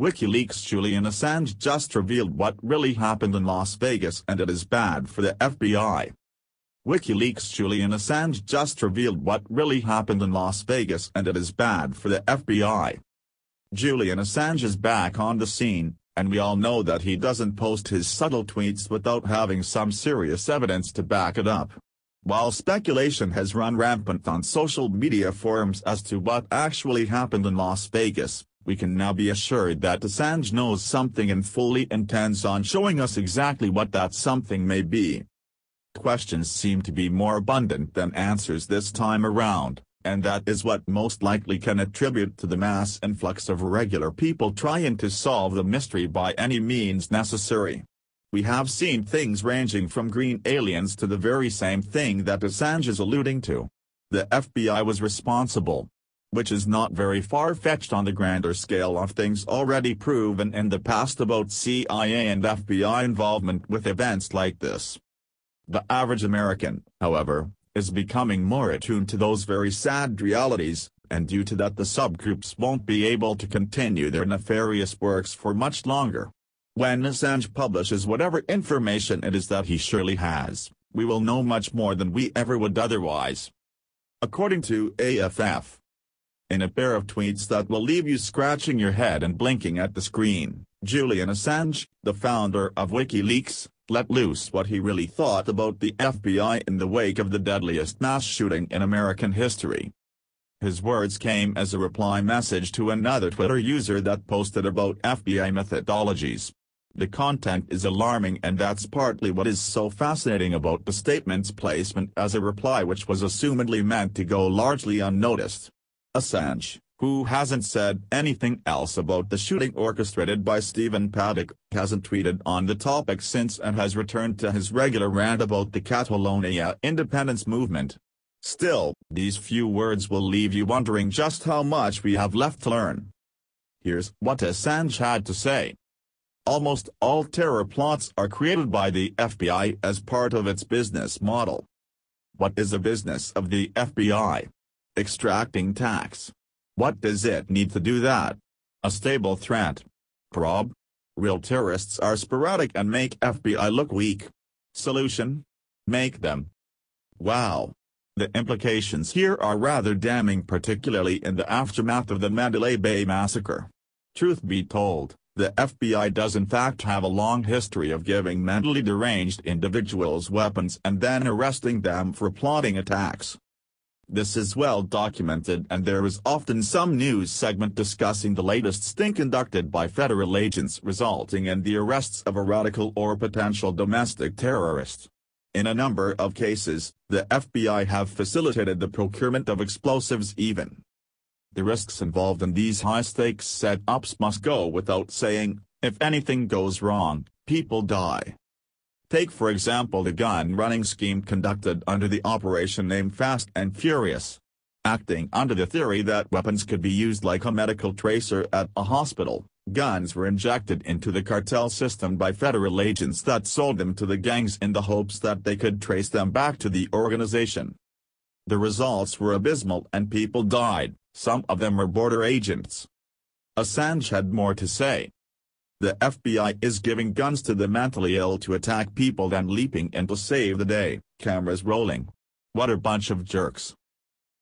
Wikileaks' Julian Assange just revealed what really happened in Las Vegas, and it is bad for the FBI. Wikileaks' Julian Assange just revealed what really happened in Las Vegas, and it is bad for the FBI. Julian Assange is back on the scene, and we all know that he doesn't post his subtle tweets without having some serious evidence to back it up. While speculation has run rampant on social media forums as to what actually happened in Las Vegas, we can now be assured that Assange knows something and fully intends on showing us exactly what that something may be. Questions seem to be more abundant than answers this time around, and that is what most likely can attribute to the mass influx of regular people trying to solve the mystery by any means necessary. We have seen things ranging from green aliens to the very same thing that Assange is alluding to. The FBI was responsible. Which is not very far-fetched on the grander scale of things already proven in the past about CIA and FBI involvement with events like this. The average American, however, is becoming more attuned to those very sad realities, and due to that the subgroups won't be able to continue their nefarious works for much longer. When Assange publishes whatever information it is that he surely has, we will know much more than we ever would otherwise. According to AFF. In a pair of tweets that will leave you scratching your head and blinking at the screen, Julian Assange, the founder of Wikileaks, let loose what he really thought about the FBI in the wake of the deadliest mass shooting in American history. His words came as a reply message to another Twitter user that posted about FBI methodologies. The content is alarming, and that's partly what is so fascinating about the statement's placement as a reply, which was assumedly meant to go largely unnoticed. Assange, who hasn't said anything else about the shooting orchestrated by Stephen Paddock, hasn't tweeted on the topic since and has returned to his regular rant about the Catalonia independence movement. Still, these few words will leave you wondering just how much we have left to learn. Here's what Assange had to say. Almost all terror plots are created by the FBI as part of its business model. What is the business of the FBI? Extracting tax. What does it need to do that? A stable threat. Prob? Real terrorists are sporadic and make FBI look weak. Solution? Make them. Wow. The implications here are rather damning, particularly in the aftermath of the Mandalay Bay massacre. Truth be told, the FBI does in fact have a long history of giving mentally deranged individuals weapons and then arresting them for plotting attacks. This is well documented, and there is often some news segment discussing the latest sting conducted by federal agents resulting in the arrests of a radical or potential domestic terrorist. In a number of cases, the FBI have facilitated the procurement of explosives even. The risks involved in these high-stakes setups must go without saying. If anything goes wrong, people die. Take for example the gun-running scheme conducted under the operation named Fast and Furious. Acting under the theory that weapons could be used like a medical tracer at a hospital, guns were injected into the cartel system by federal agents that sold them to the gangs in the hopes that they could trace them back to the organization. The results were abysmal and people died, some of them were border agents. Assange had more to say. The FBI is giving guns to the mentally ill to attack people, then leaping in to save the day, cameras rolling. What a bunch of jerks.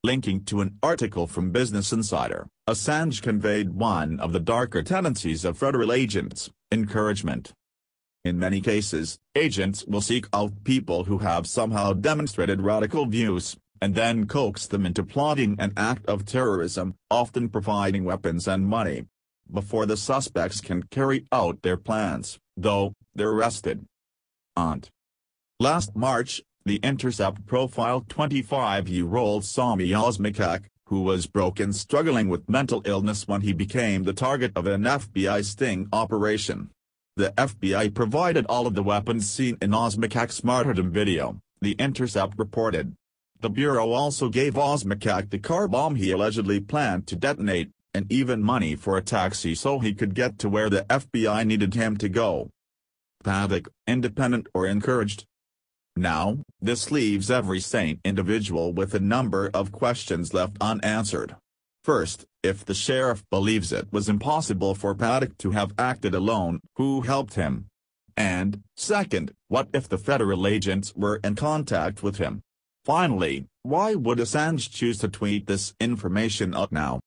Linking to an article from Business Insider, Assange conveyed one of the darker tendencies of federal agents: encouragement. In many cases, agents will seek out people who have somehow demonstrated radical views, and then coax them into plotting an act of terrorism, often providing weapons and money. Before the suspects can carry out their plans, though, they're arrested. Last March, The Intercept profiled 25-year-old Sami Osmakak, who was broke and struggling with mental illness when he became the target of an FBI sting operation. The FBI provided all of the weapons seen in Osmakak's martyrdom video, The Intercept reported. The Bureau also gave Osmakak the car bomb he allegedly planned to detonate, and even money for a taxi so he could get to where the FBI needed him to go. Paddock, independent or encouraged? Now, this leaves every sane individual with a number of questions left unanswered. First, if the sheriff believes it was impossible for Paddock to have acted alone, who helped him? And, second, what if the federal agents were in contact with him? Finally, why would Assange choose to tweet this information out now?